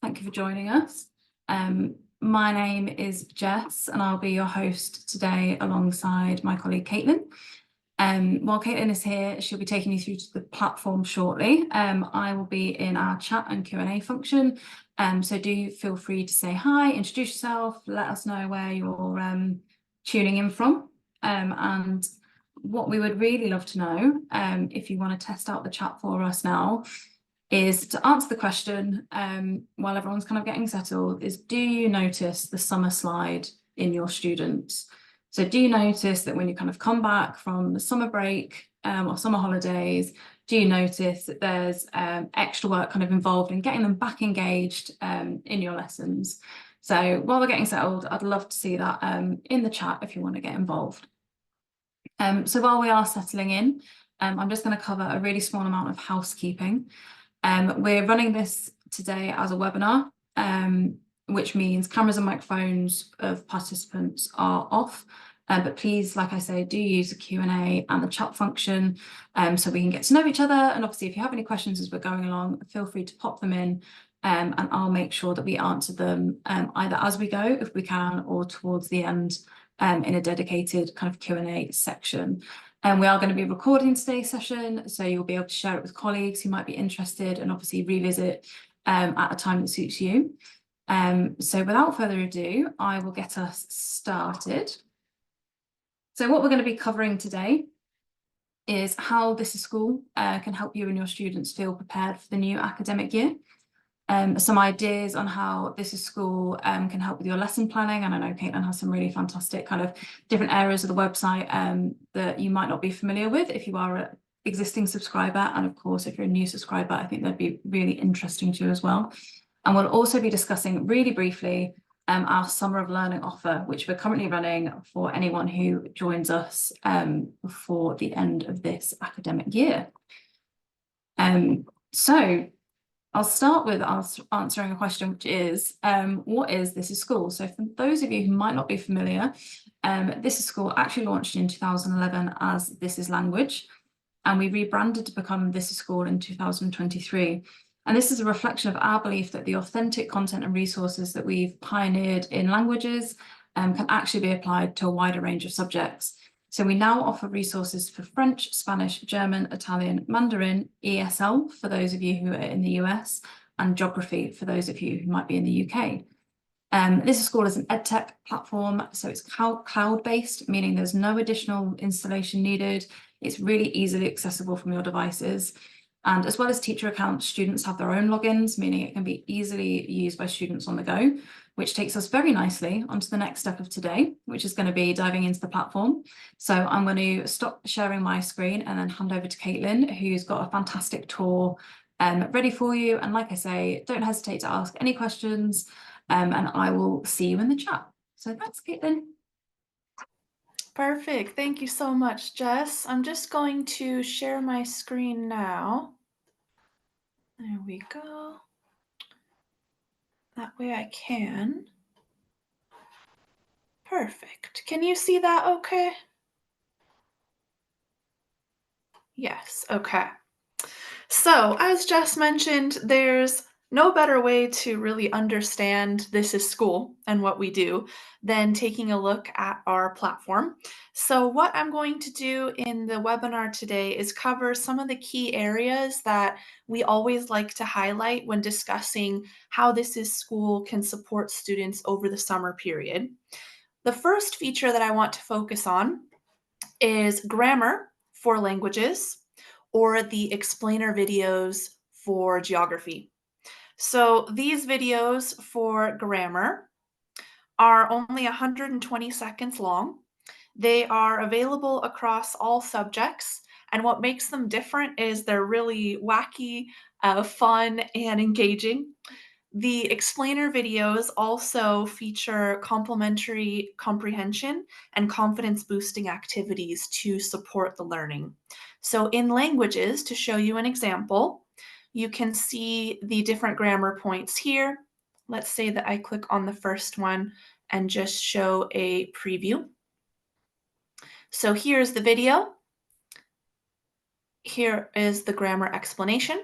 Thank you for joining us. My name is Jess and I'll be your host today alongside my colleague Caitlin. While Caitlin is here, she'll be taking you through to the platform shortly. I will be in our chat and Q&A function. So do feel free to say hi, introduce yourself, let us know where you're tuning in from. And what we would really love to know, if you want to test out the chat for us now, is to answer the question while everyone's kind of getting settled, is do you notice the summer slide in your students? So do you notice that when you kind of come back from the summer break or summer holidays, do you notice that there's extra work kind of involved in getting them back engaged in your lessons? So while we're getting settled, I'd love to see that in the chat if you want to get involved. So while we are settling in, I'm just going to cover a really small amount of housekeeping. We're running this today as a webinar, which means cameras and microphones of participants are off. But please, like I say, do use the Q&A and the chat function so we can get to know each other. And obviously, if you have any questions as we're going along, feel free to pop them in and I'll make sure that we answer them either as we go, if we can, or towards the end in a dedicated kind of Q&A section. And we are going to be recording today's session, so you'll be able to share it with colleagues who might be interested and obviously revisit at a time that suits you. So without further ado, I will get us started. So what we're going to be covering today is how This Is School can help you and your students feel prepared for the new academic year. Some ideas on how This Is School can help with your lesson planning. And I know Caitlin has some really fantastic kind of different areas of the website that you might not be familiar with if you are an existing subscriber. And of course, if you're a new subscriber, I think that'd be really interesting to you as well. And we'll also be discussing really briefly our Summer of Learning offer, which we're currently running for anyone who joins us before the end of this academic year. So I'll start with answering a question, which is, what is This Is School? So for those of you who might not be familiar, This Is School actually launched in 2011 as This Is Language, and we rebranded to become This Is School in 2023. And this is a reflection of our belief that the authentic content and resources that we've pioneered in languages can actually be applied to a wider range of subjects. So we now offer resources for French, Spanish, German, Italian, Mandarin, ESL for those of you who are in the US, and geography for those of you who might be in the UK. This Is School is an EdTech platform, so it's cloud-based, meaning there's no additional installation needed. It's really easily accessible from your devices. And as well as teacher accounts, students have their own logins, meaning it can be easily used by students on the go, which takes us very nicely onto the next step of today, which is going to be diving into the platform. So I'm going to stop sharing my screen and then hand over to Caitlin, who's got a fantastic tour ready for you. And like I say, don't hesitate to ask any questions and I will see you in the chat. So thanks, Caitlin. Perfect. Thank you so much, Jess. I'm just going to share my screen now. There we go. That way I can. Perfect. Can you see that okay? Yes, okay. So as Jess mentioned, there's no better way to really understand This Is School and what we do than taking a look at our platform. So what I'm going to do in the webinar today is cover some of the key areas that we always like to highlight when discussing how This Is School can support students over the summer period. The first feature that I want to focus on is grammar for languages, or the explainer videos for geography. So these videos for grammar are only 120 seconds long. They are available across all subjects, and what makes them different is they're really wacky, fun, and engaging. The explainer videos also feature complementary comprehension and confidence boosting activities to support the learning. So in languages, to show you an example, you can see the different grammar points here. Let's say that I click on the first one and just show a preview. So here's the video. Here is the grammar explanation.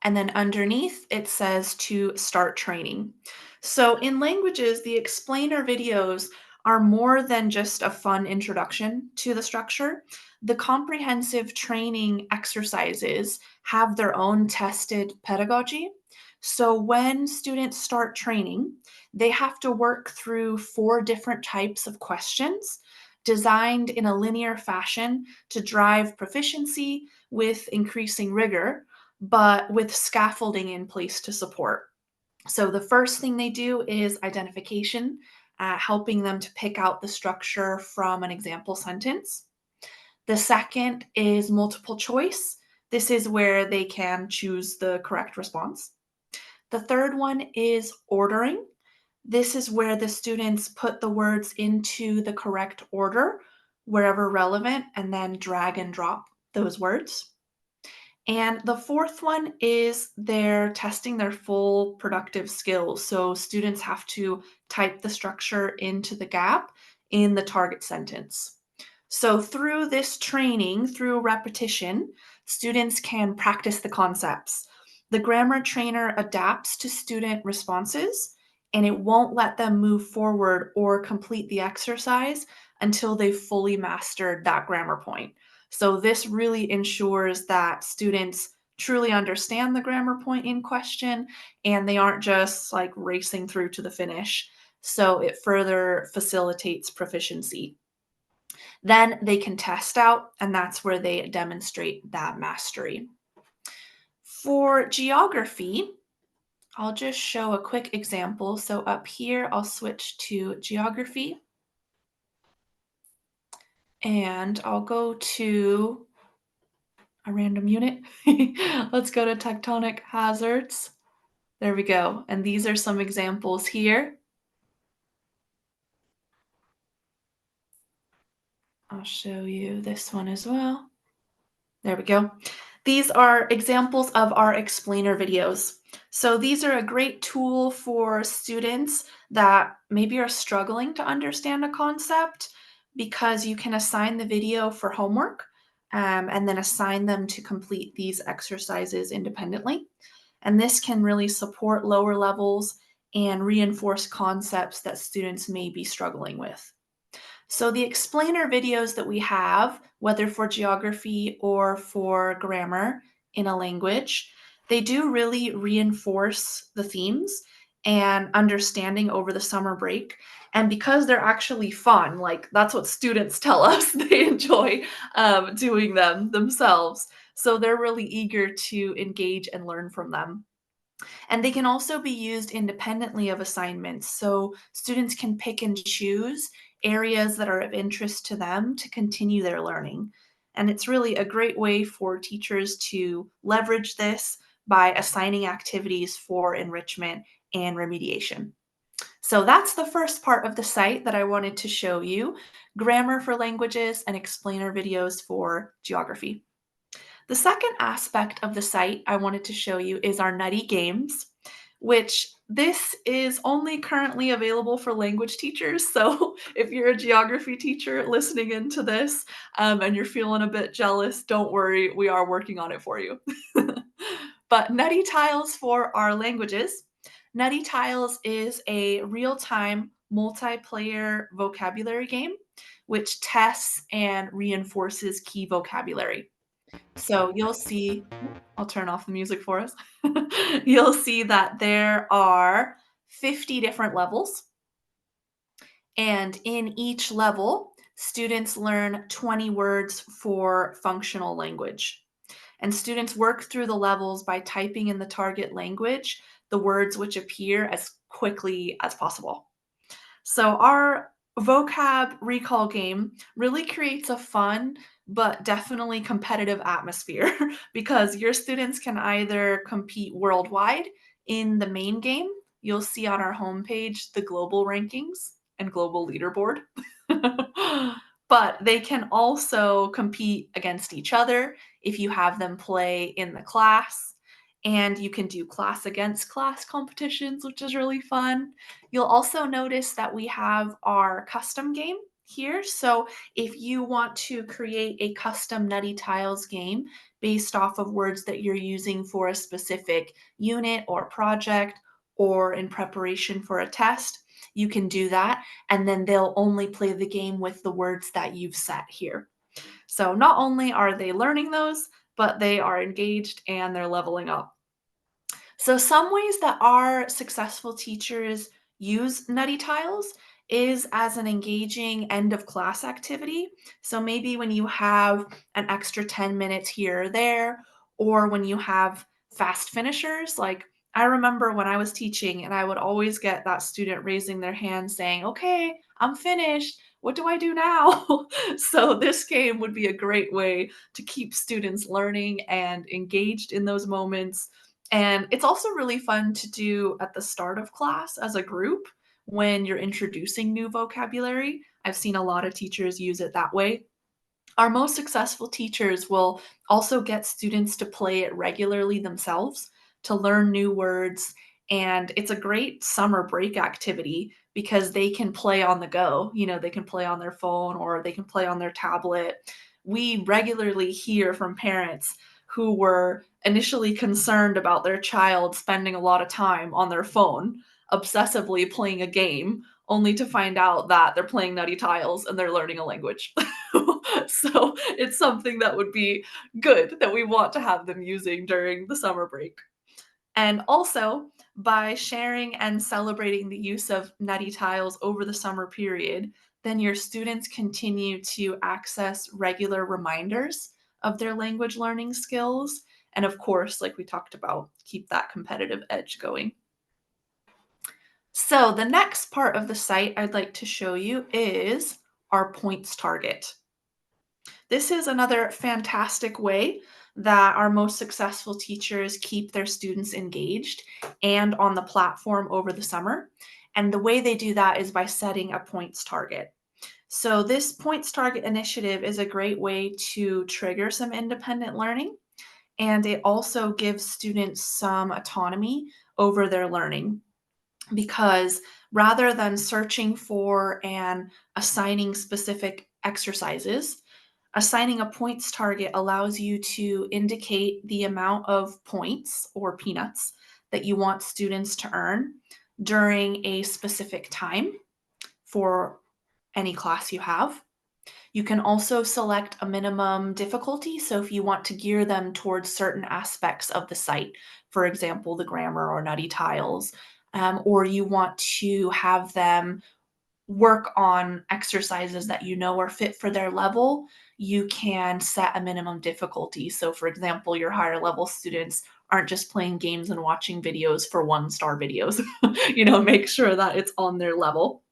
And then underneath it says to start training. So in languages, the explainer videos are more than just a fun introduction to the structure. The comprehensive training exercises have their own tested pedagogy. So when students start training, they have to work through 4 different types of questions designed in a linear fashion to drive proficiency with increasing rigor, but with scaffolding in place to support. So the first thing they do is identification, helping them to pick out the structure from an example sentence. The second is multiple choice. This is where they can choose the correct response. The third one is ordering. This is where the students put the words into the correct order wherever relevant and then drag and drop those words. And the fourth one is they're testing their full productive skills. So students have to type the structure into the gap in the target sentence. So through this training, through repetition, students can practice the concepts. The grammar trainer adapts to student responses and it won't let them move forward or complete the exercise until they've fully mastered that grammar point. So this really ensures that students truly understand the grammar point in question and they aren't just like racing through to the finish. So it further facilitates proficiency. Then they can test out, and that's where they demonstrate that mastery. For geography, I'll just show a quick example. So up here, I'll switch to geography and I'll go to a random unit. Let's go to tectonic hazards. There we go. And these are some examples here. I'll show you this one as well. There we go. These are examples of our explainer videos. So these are a great tool for students that maybe are struggling to understand a concept because you can assign the video for homework and then assign them to complete these exercises independently. And this can really support lower levels and reinforce concepts that students may be struggling with. So the explainer videos that we have, whether for geography or for grammar in a language, they do really reinforce the themes and understanding over the summer break. And because they're actually fun, like that's what students tell us they enjoy doing them themselves. So they're really eager to engage and learn from them. And they can also be used independently of assignments. So students can pick and choose areas that are of interest to them to continue their learning. And it's really a great way for teachers to leverage this by assigning activities for enrichment and remediation. So that's the first part of the site that I wanted to show you, grammar for languages and explainer videos for geography. The second aspect of the site I wanted to show you is our Nutty Games, which this is only currently available for language teachers. So if you're a geography teacher listening into this and you're feeling a bit jealous, don't worry, we are working on it for you. But Nutty Tiles for our languages. Nutty Tiles is a real-time multiplayer vocabulary game which tests and reinforces key vocabulary. So you'll see, I'll turn off the music for us. You'll see that there are 50 different levels, and in each level, students learn 20 words for functional language. And students work through the levels by typing in the target language the words which appear as quickly as possible. So our vocab recall game really creates a fun but definitely competitive atmosphere because your students can either compete worldwide in the main game. You'll see on our homepage the global rankings and global leaderboard. But they can also compete against each other if you have them play in the class. And you can do class against class competitions, which is really fun. You'll also notice that we have our custom game. here. So if you want to create a custom Nutty Tiles game based off of words that you're using for a specific unit or project or in preparation for a test, you can do that. And then they'll only play the game with the words that you've set here. So not only are they learning those, but they are engaged and they're leveling up. So some ways that our successful teachers use Nutty Tiles is as an engaging end of class activity. So maybe when you have an extra 10 minutes here or there, or when you have fast finishers, like I remember when I was teaching and I would always get that student raising their hand saying, "Okay, I'm finished. What do I do now?" So this game would be a great way to keep students learning and engaged in those moments, and it's also really fun to do at the start of class as a group when you're introducing new vocabulary. I've seen a lot of teachers use it that way. Our most successful teachers will also get students to play it regularly themselves to learn new words. And it's a great summer break activity because they can play on the go. You know, they can play on their phone or they can play on their tablet. We regularly hear from parents who were initially concerned about their child spending a lot of time on their phone, obsessively playing a game, only to find out that they're playing Nutty Tiles and they're learning a language. So it's something that would be good that we want to have them using during the summer break. And also, by sharing and celebrating the use of Nutty Tiles over the summer period, then your students continue to access regular reminders of their language learning skills. And of course, like we talked about, keep that competitive edge going. So the next part of the site I'd like to show you is our points target. This is another fantastic way that our most successful teachers keep their students engaged and on the platform over the summer. And the way they do that is by setting a points target. So, this points target initiative is a great way to trigger some independent learning, and it also gives students some autonomy over their learning because rather than searching for and assigning specific exercises, assigning a points target allows you to indicate the amount of points or peanuts that you want students to earn during a specific time for any class you have. You can also select a minimum difficulty. So if you want to gear them towards certain aspects of the site, for example, the grammar or Nutty Tiles, or you want to have them work on exercises that you know are fit for their level, you can set a minimum difficulty. So, for example, your higher level students aren't just playing games and watching videos for 1-star videos. Make sure that it's on their level.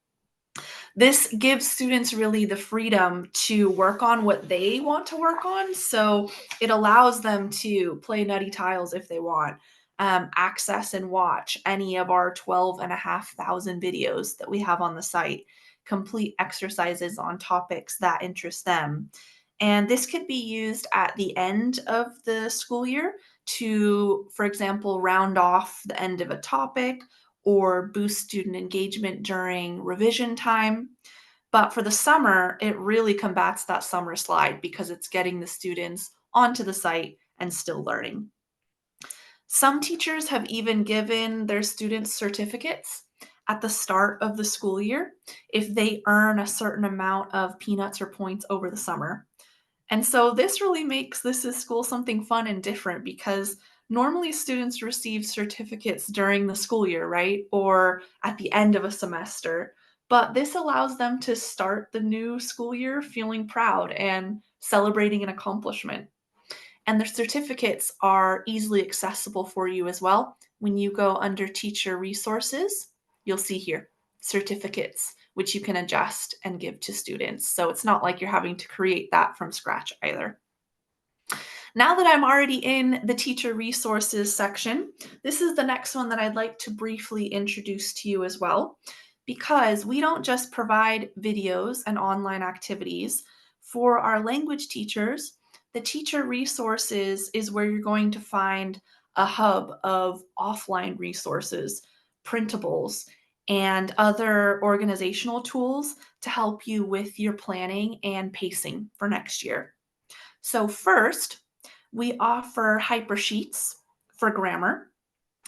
This gives students really the freedom to work on what they want to work on. So it allows them to play Nutty Tiles if they want, access and watch any of our 12,500 videos that we have on the site, complete exercises on topics that interest them. And this could be used at the end of the school year to, for example, round off the end of a topic or boost student engagement during revision time. But for the summer, it really combats that summer slide because it's getting the students onto the site and still learning. Some teachers have even given their students certificates at the start of the school year if they earn a certain amount of peanuts or points over the summer. And so this really makes This Is School something fun and different because normally students receive certificates during the school year, right? Or at the end of a semester. But this allows them to start the new school year feeling proud and celebrating an accomplishment. And the certificates are easily accessible for you as well. When you go under teacher resources, you'll see here certificates, which you can adjust and give to students. So it's not like you're having to create that from scratch either. Now that I'm already in the teacher resources section, this is the next one that I'd like to briefly introduce to you as well, because we don't just provide videos and online activities for our language teachers. The teacher resources is where you're going to find a hub of offline resources, printables, and other organizational tools to help you with your planning and pacing for next year. So, first, we offer hypersheets for grammar,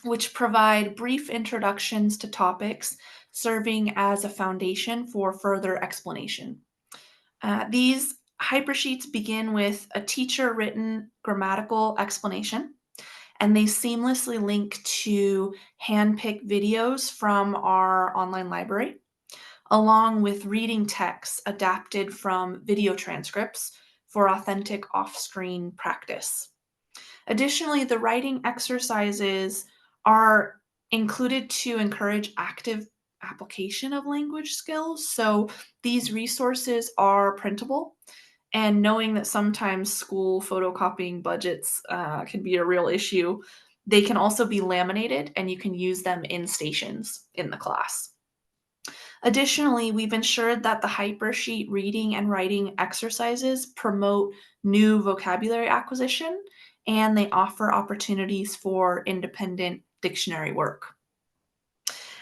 which provide brief introductions to topics, serving as a foundation for further explanation. These hypersheets begin with a teacher written grammatical explanation, and they seamlessly link to handpicked videos from our online library, along with reading texts adapted from video transcripts for authentic off screen practice. Additionally, the writing exercises are included to encourage active application of language skills. So these resources are printable, and knowing that sometimes school photocopying budgets can be a real issue, they can also be laminated and you can use them in stations in the class. Additionally, we've ensured that the Hypersheet reading and writing exercises promote new vocabulary acquisition, and they offer opportunities for independent dictionary work.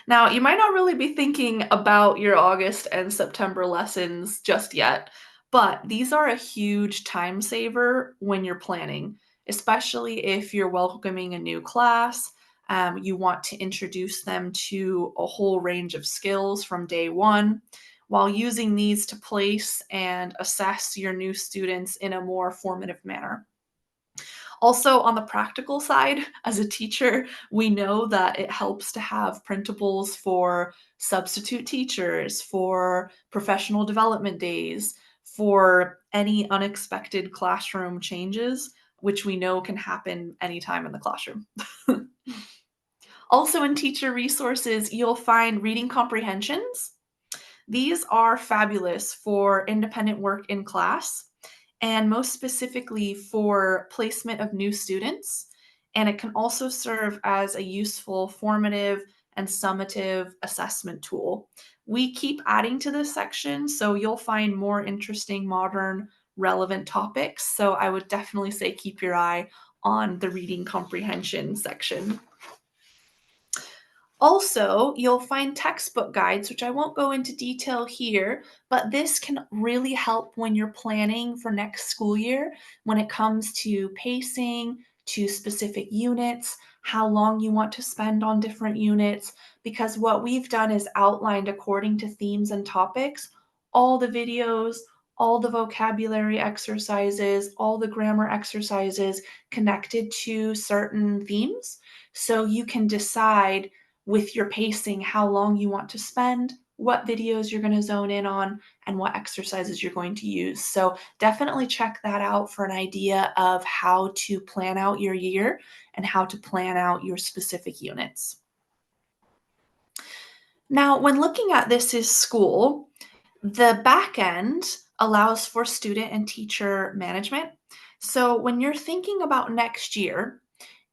Now, you might not really be thinking about your August and September lessons just yet, but these are a huge time saver when you're planning, especially if you're welcoming a new class. You want to introduce them to a whole range of skills from day one, while using these to place and assess your new students in a more formative manner. Also, on the practical side, as a teacher, we know that it helps to have printables for substitute teachers, for professional development days, for any unexpected classroom changes, which we know can happen anytime in the classroom. Also, in teacher resources, you'll find reading comprehensions. These are fabulous for independent work in class, and most specifically for placement of new students. And it can also serve as a useful formative and summative assessment tool. We keep adding to this section, so you'll find more interesting, modern, relevant topics. So I would definitely say keep your eye on the reading comprehension section. Also, you'll find textbook guides, which I won't go into detail here, but this can really help when you're planning for next school year when it comes to pacing, to specific units, how long you want to spend on different units, because what we've done is outlined according to themes and topics, all the videos, all the vocabulary exercises, all the grammar exercises connected to certain themes. So you can decide with your pacing how long you want to spend, what videos you're going to zone in on, and what exercises you're going to use. So definitely check that out for an idea of how to plan out your year and how to plan out your specific units. Now, when looking at this as school, the back end allows for student and teacher management. So when you're thinking about next year,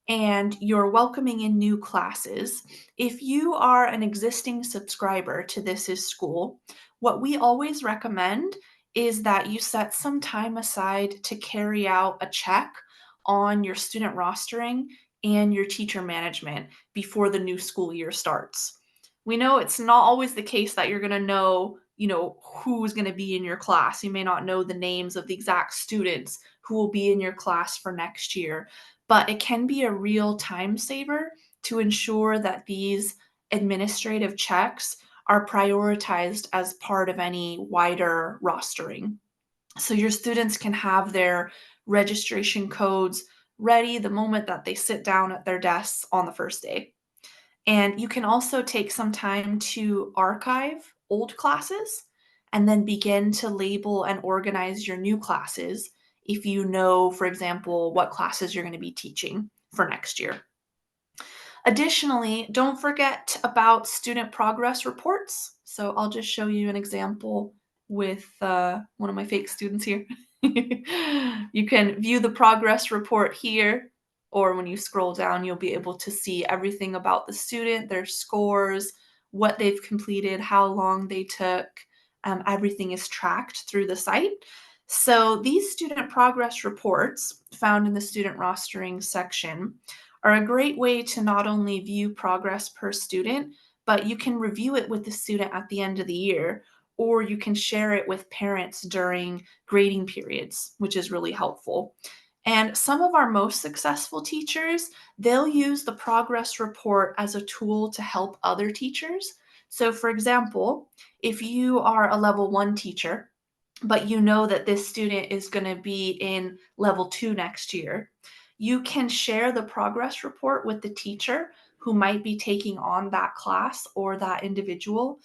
and you're welcoming in new classes, if you are an existing subscriber to This Is School, what we always recommend is that you set some time aside to carry out a check on your student rostering and your teacher management before the new school year starts. We know it's not always the case that you're going to know, who's going to be in your class. You may not know the names of the exact students who will be in your class for next year, but it can be a real time saver to ensure that these administrative checks are prioritized as part of any wider rostering. So your students can have their registration codes ready the moment that they sit down at their desks on the first day. And you can also take some time to archive old classes and then begin to label and organize your new classes if you know, for example, what classes you're going to be teaching for next year. Additionally, don't forget about student progress reports. So I'll just show you an example with one of my fake students here. You can view the progress report here, or when you scroll down, you'll be able to see everything about the student, their scores, what they've completed, how long they took. Everything is tracked through the site. So these student progress reports found in the student rostering section are a great way to not only view progress per student, but you can review it with the student at the end of the year, or you can share it with parents during grading periods, which is really helpful. And some of our most successful teachers, they'll use the progress report as a tool to help other teachers. So, for example, if you are a level 1 teacher, but you know that this student is going to be in level 2 next year, you can share the progress report with the teacher who might be taking on that class or that individual.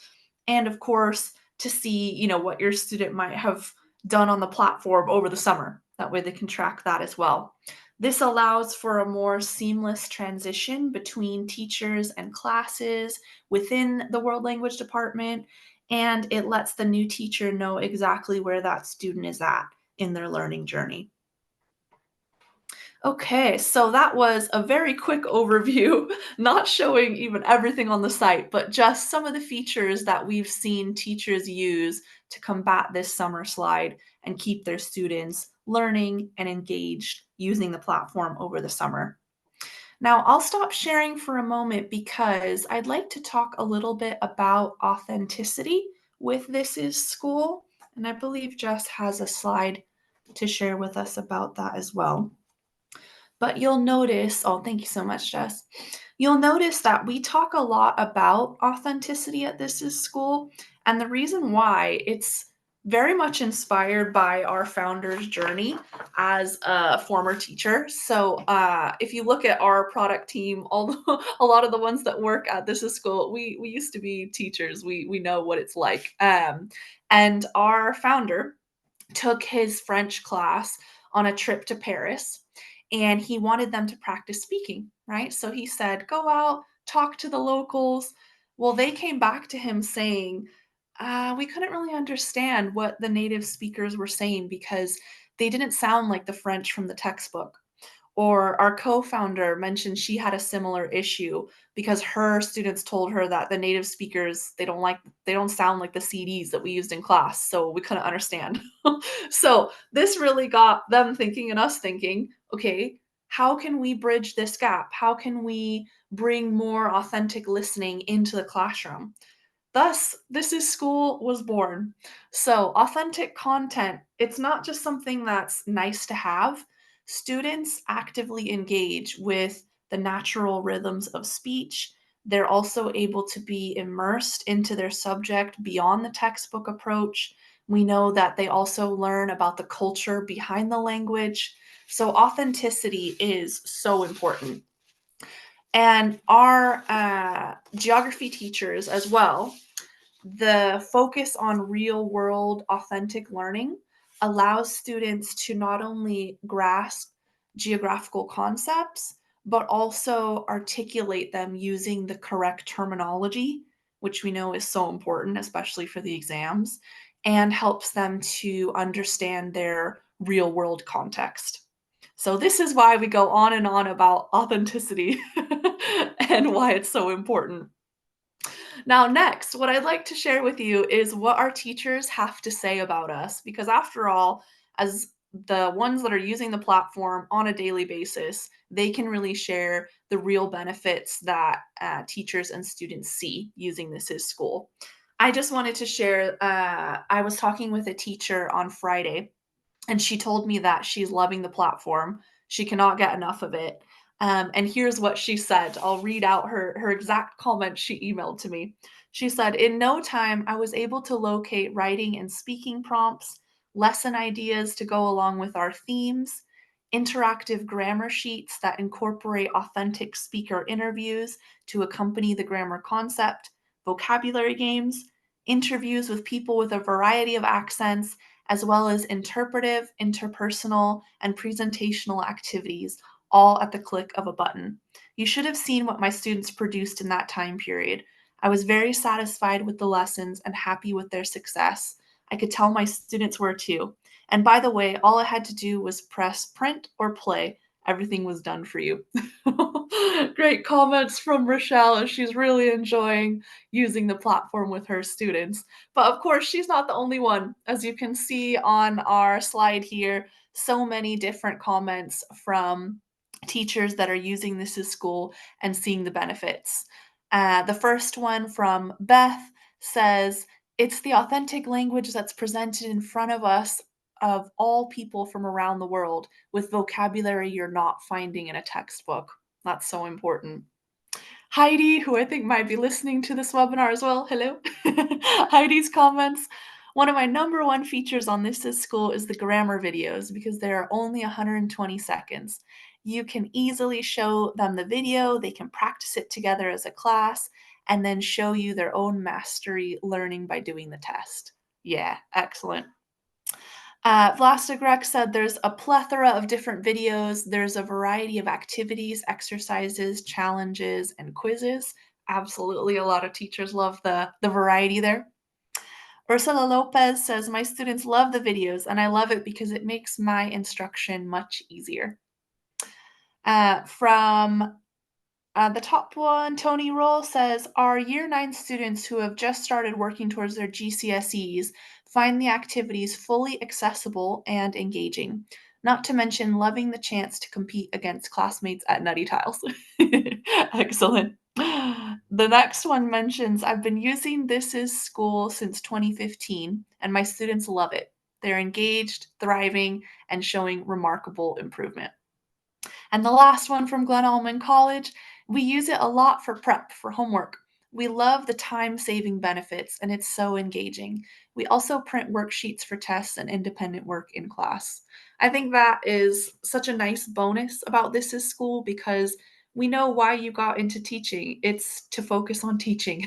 And of course, to see, what your student might have done on the platform over the summer. That way they can track that as well. This allows for a more seamless transition between teachers and classes within the World Language Department, and it lets the new teacher know exactly where that student is at in their learning journey. Okay, so that was a very quick overview, not showing even everything on the site, but just some of the features that we've seen teachers use to combat this summer slide and keep their students learning and engaged using the platform over the summer. Now, I'll stop sharing for a moment because I'd like to talk a little bit about authenticity with This Is School, and I believe Jess has a slide to share with us about that as well. But you'll notice, oh, thank you so much, Jess. You'll notice that we talk a lot about authenticity at This Is School. And the reason why, it's very much inspired by our founder's journey as a former teacher. So if you look at our product team, a lot of the ones that work at This Is School, we used to be teachers. We know what it's like. And our founder took his French class on a trip to Paris, and he wanted them to practice speaking, right? So he said, go out, talk to the locals. Well, they came back to him saying, we couldn't really understand what the native speakers were saying because they didn't sound like the French from the textbook. Or our co-founder mentioned she had a similar issue because her students told her that the native speakers, they don't sound like the CDs that we used in class, so we couldn't understand. So this really got them thinking and us thinking, okay, how can we bridge this gap? How can we bring more authentic listening into the classroom? Thus, This Is School was born. So, authentic content, it's not just something that's nice to have. Students actively engage with the natural rhythms of speech. They're also able to be immersed into their subject beyond the textbook approach. We know that they also learn about the culture behind the language. So, authenticity is so important. And our geography teachers as well, the focus on real world authentic learning allows students to not only grasp geographical concepts, but also articulate them using the correct terminology, which we know is so important, especially for the exams, and helps them to understand their real world context. So, this is why we go on and on about authenticity and why it's so important. Now, next, what I'd like to share with you is what our teachers have to say about us, because after all, as the ones that are using the platform on a daily basis, they can really share the real benefits that teachers and students see using This Is School. I just wanted to share, I was talking with a teacher on Friday, and she told me that she's loving the platform. She cannot get enough of it. And here's what she said. I'll read out her exact comment she emailed to me. She said, in no time, I was able to locate writing and speaking prompts, lesson ideas to go along with our themes, interactive grammar sheets that incorporate authentic speaker interviews to accompany the grammar concept, vocabulary games, interviews with people with a variety of accents, as well as interpretive, interpersonal, and presentational activities, all at the click of a button. You should have seen what my students produced in that time period. I was very satisfied with the lessons and happy with their success. I could tell my students were too. And by the way, all I had to do was press print or play. Everything was done for you. Great comments from Rochelle as she's really enjoying using the platform with her students. But of course, she's not the only one. As you can see on our slide here, so many different comments from teachers that are using This Is School and seeing the benefits. The first one from Beth says, "It's the authentic language that's presented in front of us of all people from around the world with vocabulary you're not finding in a textbook." That's so important. Heidi, who I think might be listening to this webinar as well, hello. Heidi's comments, "One of my number one features on This Is School is the grammar videos because they are only 120 seconds. You can easily show them the video, they can practice it together as a class, and then show you their own mastery learning by doing the test." Yeah, excellent. Vlastigrek said there's a plethora of different videos. There's a variety of activities, exercises, challenges, and quizzes. Absolutely, a lot of teachers love the variety there. Ursula Lopez says, "My students love the videos, and I love it because it makes my instruction much easier." From the top one, Tony Roll says, "Our Year 9 students who have just started working towards their GCSEs find the activities fully accessible and engaging, not to mention loving the chance to compete against classmates at Nutty Tiles." Excellent. The next one mentions, "I've been using This Is School since 2015, and my students love it. They're engaged, thriving, and showing remarkable improvement." And the last one from Glen Almond College, "We use it a lot for prep for homework. We love the time-saving benefits, and it's so engaging. We also print worksheets for tests and independent work in class." I think that is such a nice bonus about This Is School because we know why you got into teaching. It's to focus on teaching,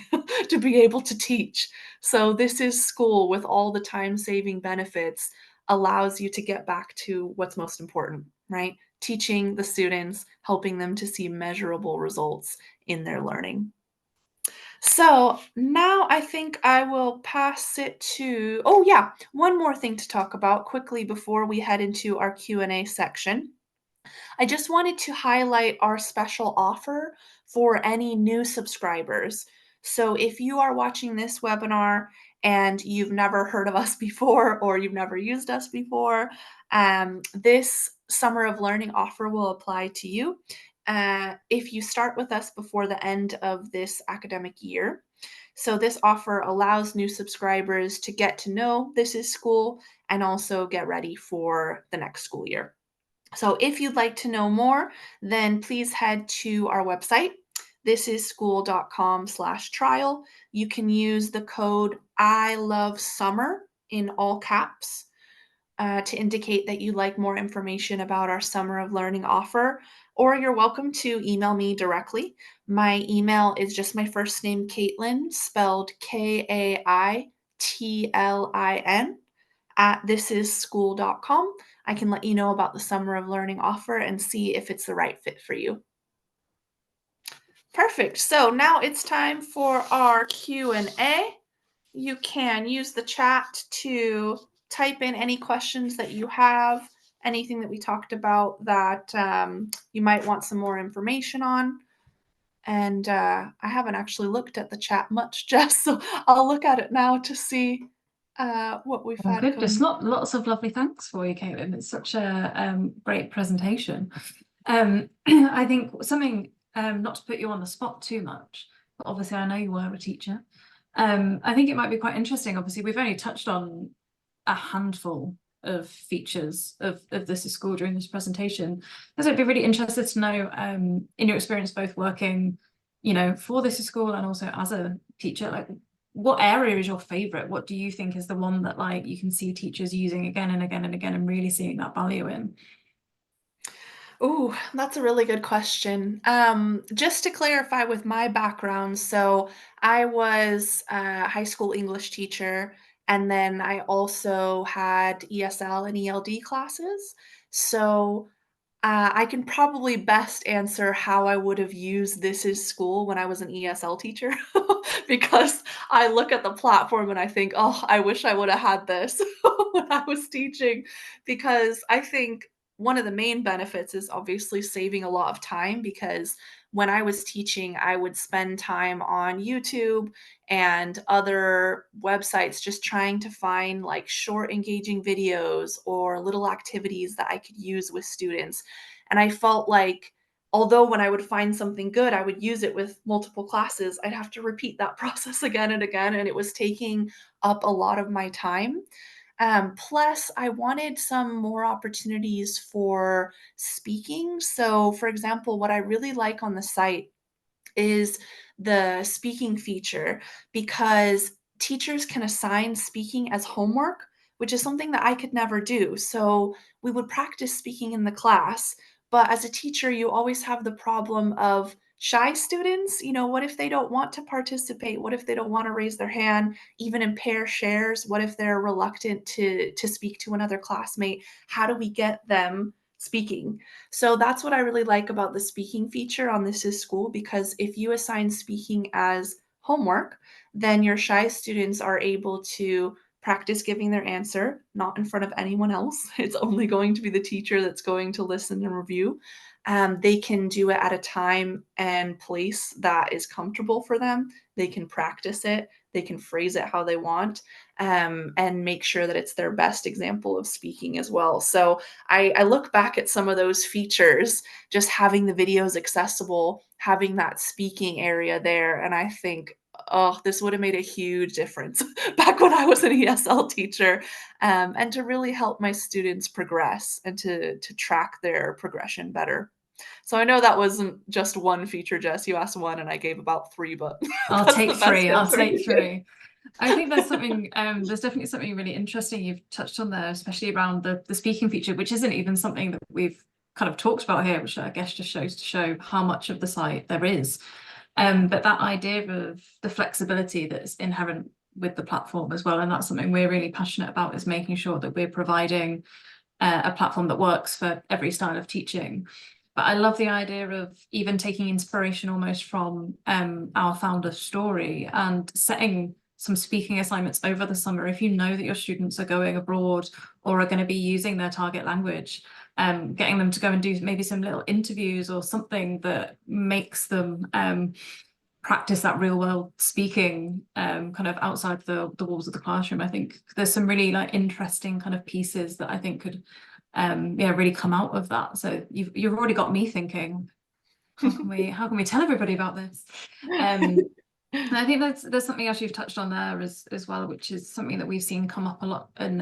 to be able to teach. So This Is School with all the time-saving benefits allows you to get back to what's most important, right? Teaching the students, helping them to see measurable results in their learning. So now I think I will pass it to, oh yeah, one more thing to talk about quickly before we head into our Q&A section. I just wanted to highlight our special offer for any new subscribers. So if you are watching this webinar and you've never heard of us before or you've never used us before, this Summer of Learning offer will apply to you if you start with us before the end of this academic year. So this offer allows new subscribers to get to know This Is School and also get ready for the next school year. So if you'd like to know more, then please head to our website, thisisschool.com/trial. You can use the code I love summer in all caps to indicate that you'd like more information about our Summer of Learning offer, or you're welcome to email me directly. My email is just my first name, Caitlin, spelled Kaitlin at thisisschool.com. I can let you know about the Summer of Learning offer and see if it's the right fit for you. Perfect. So now it's time for our Q&A. You can use the chat to type in any questions that you have, anything that we talked about that you might want some more information on. And I haven't actually looked at the chat much, Jess, so I'll look at it now to see what we've had. Good. Just lots of lovely thanks for you, Caitlin. It's such a great presentation. I think something, not to put you on the spot too much, but obviously I know you were a teacher. I think it might be quite interesting. Obviously, we've only touched on a handful of features of This Is School during this presentation. So I'd be really interested to know, in your experience, both working, for This Is School and also as a teacher, like what area is your favorite? What do you think is the one that like you can see teachers using again and again and again and really seeing that value in? Oh, that's a really good question. Just to clarify with my background, so I was a high school English teacher, and then I also had ESL and ELD classes. So I can probably best answer how I would have used This Is School when I was an ESL teacher because I look at the platform and I think, oh, I wish I would have had this when I was teaching. Because I think one of the main benefits is obviously saving a lot of time because when I was teaching, I would spend time on YouTube and other websites just trying to find like short, engaging videos or little activities that I could use with students. And I felt like although when I would find something good, I would use it with multiple classes, I'd have to repeat that process again and again, and it was taking up a lot of my time. Plus, I wanted some more opportunities for speaking. So, for example, what I really like on the site is the speaking feature because teachers can assign speaking as homework, which is something that I could never do. So we would practice speaking in the class, but as a teacher, you always have the problem of shy students. What if they don't want to participate? What if they don't want to raise their hand, even in pair shares? What if they're reluctant to speak to another classmate? How do we get them speaking? So that's what I really like about the speaking feature on This Is School, because if you assign speaking as homework, then your shy students are able to practice giving their answer, not in front of anyone else. It's only going to be the teacher that's going to listen and review. They can do it at a time and place that is comfortable for them. They can practice it, they can phrase it how they want, and make sure that it's their best example of speaking as well. So I look back at some of those features, just having the videos accessible, having that speaking area there, and I think, oh, this would have made a huge difference back when I was an ESL teacher, and to really help my students progress and to track their progression better. So I know that wasn't just one feature, Jess. You asked one, and I gave about three, but I'll that's take the best three. I'll answer I take could give. three. I think there's definitely something really interesting you've touched on there, especially around the speaking feature, which isn't even something that we've kind of talked about here, which I guess just shows to show how much of the site there is. But that idea of the flexibility that's inherent with the platform as well, and that's something we're really passionate about, is making sure that we're providing a platform that works for every style of teaching. But I love the idea of even taking inspiration almost from our founder's story and setting some speaking assignments over the summer. If you know that your students are going abroad or are going to be using their target language, getting them to go and do maybe some little interviews or something that makes them practice that real world speaking kind of outside the walls of the classroom. I think there's some really like interesting kind of pieces that I think could really come out of that. So you've already got me thinking, how can we tell everybody about this? And I think there's something else you've touched on there as well, which is something that we've seen come up a lot in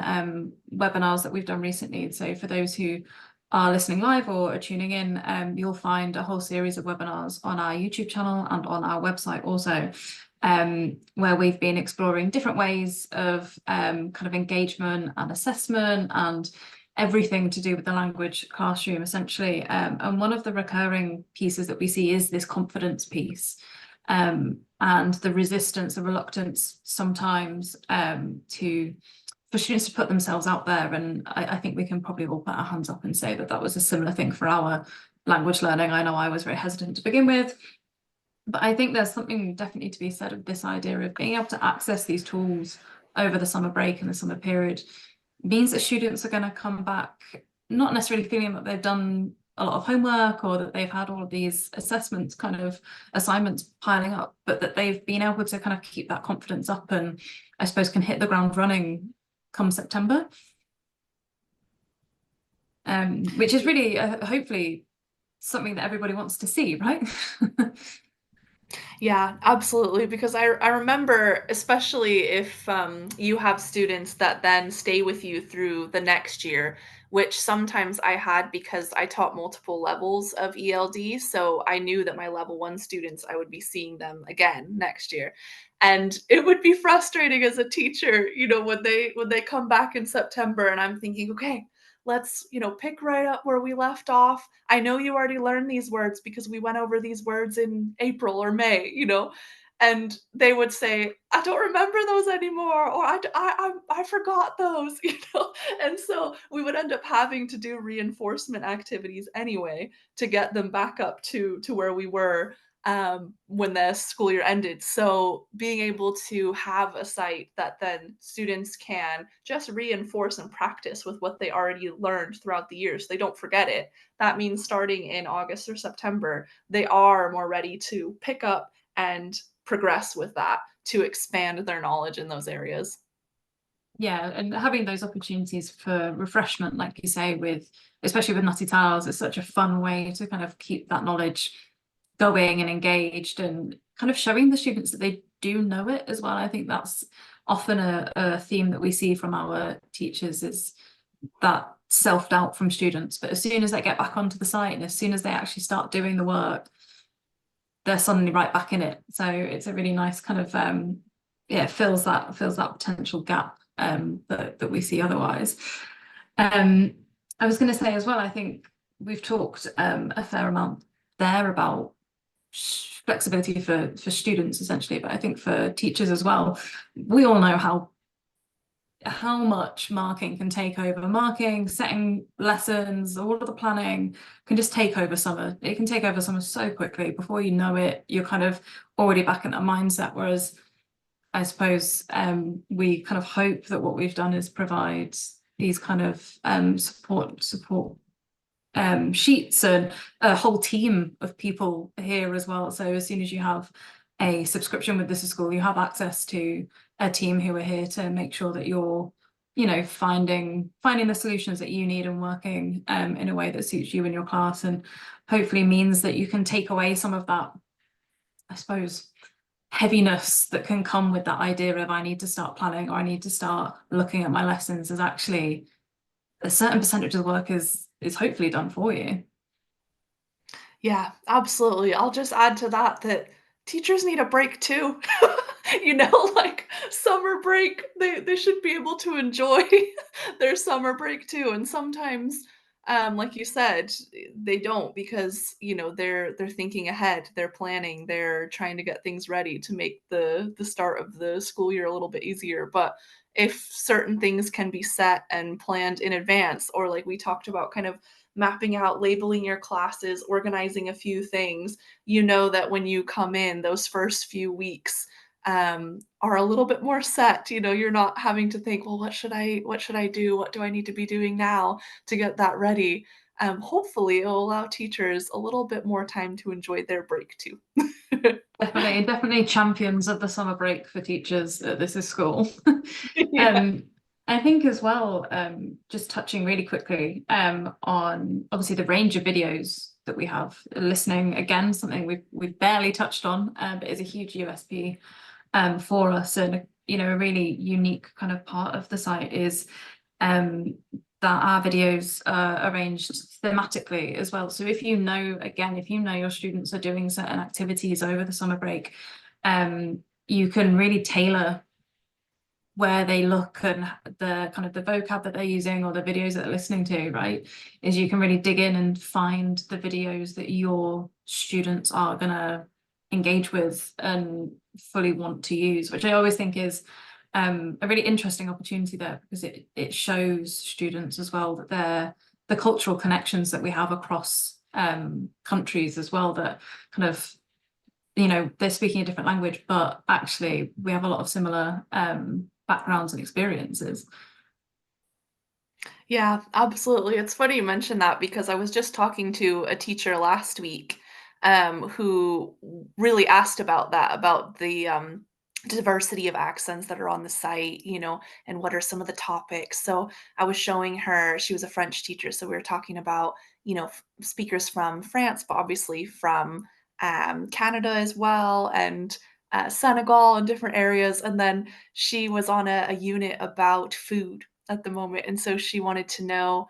webinars that we've done recently. So for those who are listening live or are tuning in, you'll find a whole series of webinars on our YouTube channel and on our website also, where we've been exploring different ways of kind of engagement and assessment and everything to do with the language classroom, essentially. And one of the recurring pieces that we see is this confidence piece, and the resistance, the reluctance sometimes for students to put themselves out there. And I think we can probably all put our hands up and say that that was a similar thing for our language learning. I know I was very hesitant to begin with, but I think there's something definitely to be said of this idea of being able to access these tools over the summer break and the summer period means that students are going to come back not necessarily feeling that they've done a lot of homework or that they've had all of these assessments, kind of assignments piling up, but that they've been able to kind of keep that confidence up and I suppose can hit the ground running come September, which is really hopefully something that everybody wants to see, right? Yeah, absolutely. Because I remember, especially if you have students that then stay with you through the next year, which sometimes I had because I taught multiple levels of ELD. So I knew that my level one students, I would be seeing them again next year. And it would be frustrating as a teacher, when they come back in September and I'm thinking, okay, let's, pick right up where we left off. I know you already learned these words because we went over these words in April or May. And they would say, I don't remember those anymore, or I forgot those. And so we would end up having to do reinforcement activities anyway to get them back up to where we were when the school year ended. So being able to have a site that then students can just reinforce and practice with what they already learned throughout the year so they don't forget it. That means starting in August or September, they are more ready to pick up and progress with that to expand their knowledge in those areas. yeah, and having those opportunities for refreshment, like you say, with especially with Nutty Tiles, it's such a fun way to kind of keep that knowledge going and engaged, and kind of showing the students that they do know it as well. I think that's often a theme that we see from our teachers, is that self-doubt from students. But as soon as they get back onto the site and as soon as they actually start doing the work, they're suddenly right back in it. So it's a really nice kind of yeah, fills that potential gap that we see otherwise. I was going to say as well, I think we've talked a fair amount there about flexibility for students essentially, but I think for teachers as well, we all know how much marking can take over. Marking, setting lessons, all of the planning can just take over summer. It can take over summer so quickly. Before you know it, you're kind of already back in that mindset. Whereas I suppose we kind of hope that what we've done is provide these kind of support sheets and a whole team of people here as well. So as soon as you have a subscription with This Is School, you have access to a team who are here to make sure that you're, you know, finding the solutions that you need and working in a way that suits you and your class, and hopefully means that you can take away some of that, I suppose, heaviness that can come with that idea of I need to start planning or I need to start looking at my lessons, as actually a certain percentage of the work is hopefully done for you. Yeah, absolutely. I'll just add to that that teachers need a break too. Like summer break, they should be able to enjoy their summer break too. And sometimes, like you said, they don't because they're thinking ahead, they're planning, they're trying to get things ready to make the start of the school year a little bit easier. But if certain things can be set and planned in advance, or like we talked about, kind of mapping out, labeling your classes, organizing a few things, you know that when you come in, those first few weeks are a little bit more set. You're not having to think, well, what should I do? What do I need to be doing now to get that ready? Hopefully, it'll allow teachers a little bit more time to enjoy their break too. Definitely champions of the summer break for teachers at This Is School. Yeah. I think as well, just touching really quickly on obviously the range of videos that we have. Listening, again, something we've barely touched on, but is a huge USP for us, and a really unique kind of part of the site is that our videos are arranged thematically as well. So if you know your students are doing certain activities over the summer break, you can really tailor where they look and the kind of the vocab that they're using or the videos that they're listening to, right? Is you can really dig in and find the videos that your students are going to engage with and fully want to use, which I always think is a really interesting opportunity there, because it shows students as well that the cultural connections that we have across countries as well, that kind of, they're speaking a different language, but actually we have a lot of similar backgrounds and experiences. Yeah, absolutely. It's funny you mentioned that because I was just talking to a teacher last week who really asked about that, about the diversity of accents that are on the site, and what are some of the topics. So I was showing her, she was a French teacher. So we were talking about, speakers from France, but obviously from Canada as well, and Senegal and different areas. And then she was on a unit about food at the moment. And so she wanted to know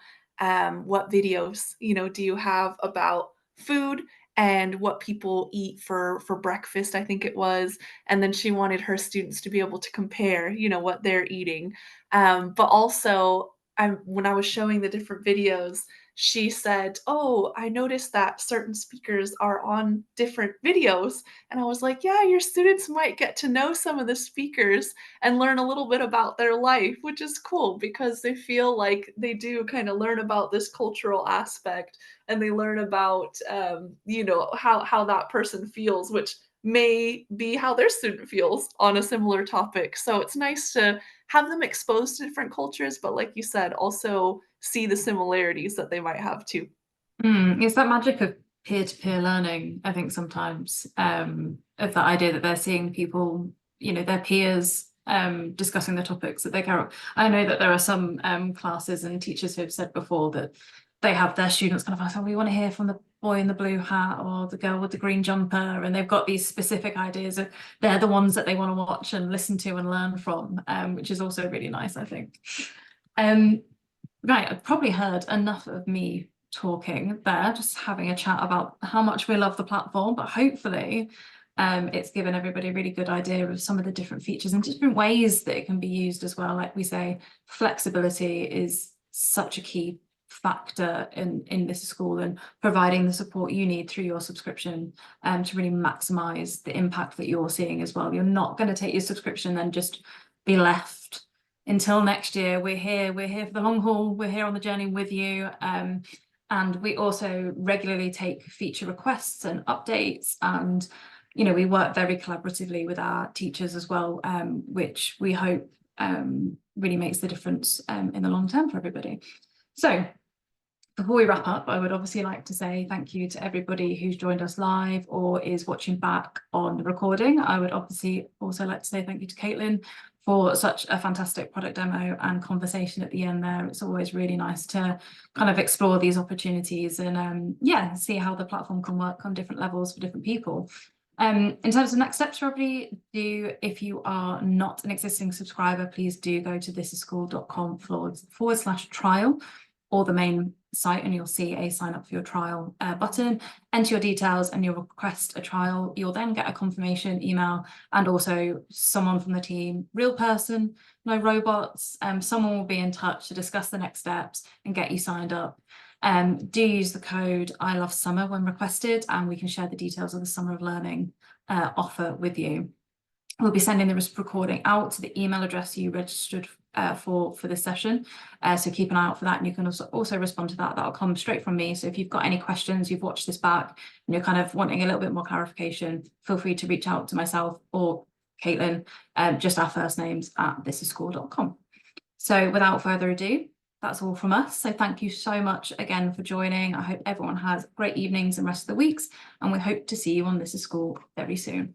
what videos, do you have about food and what people eat for breakfast, I think it was. And then she wanted her students to be able to compare, what they're eating. But also, when I was showing the different videos, she said, "Oh, I noticed that certain speakers are on different videos." And I was like, "Yeah, your students might get to know some of the speakers and learn a little bit about their life," which is cool because they feel like they do kind of learn about this cultural aspect, and they learn about how that person feels, which may be how their student feels on a similar topic. So it's nice to have them exposed to different cultures, but like you said, also see the similarities that they might have too. It's that magic of peer-to-peer learning, I think sometimes, of that idea that they're seeing people, their peers discussing the topics that they care about. I know that there are some classes and teachers who have said before that they have their students kind of ask, oh, we want to hear from the boy in the blue hat or the girl with the green jumper, and they've got these specific ideas of they're the ones that they want to watch and listen to and learn from, which is also really nice, I think. Right, I've probably heard enough of me talking there, just having a chat about how much we love the platform, but hopefully it's given everybody a really good idea of some of the different features and different ways that it can be used as well. Like we say, flexibility is such a key factor in this school, and providing the support you need through your subscription to really maximize the impact that you're seeing as well. You're not going to take your subscription and just be left until next year. We're here for the long haul. We're here on the journey with you. And we also regularly take feature requests and updates, and we work very collaboratively with our teachers as well, which we hope really makes the difference in the long term for everybody. So before we wrap up, I would obviously like to say thank you to everybody who's joined us live or is watching back on the recording. I would obviously also like to say thank you to Caitlin for such a fantastic product demo and conversation at the end there. It's always really nice to kind of explore these opportunities and see how the platform can work on different levels for different people. In terms of next steps, probably if you are not an existing subscriber, please do go to thisisschool.com/trial or the main site, and you'll see a sign up for your trial button. Enter your details and you'll request a trial. You'll then get a confirmation email, and also someone from the team, real person, no robots, someone will be in touch to discuss the next steps and get you signed up. Do use the code I love summer when requested, and we can share the details of the Summer of Learning offer with you. We'll be sending the recording out to the email address you registered for this session, so keep an eye out for that, and you can also respond to that. That'll come straight from me. So if you've got any questions, you've watched this back and you're kind of wanting a little bit more clarification, feel free to reach out to myself or Caitlin, just our first names at thisisschool.com. So without further ado, that's all from us. So thank you so much again for joining. I hope everyone has great evenings and rest of the weeks, and we hope to see you on This Is School very soon.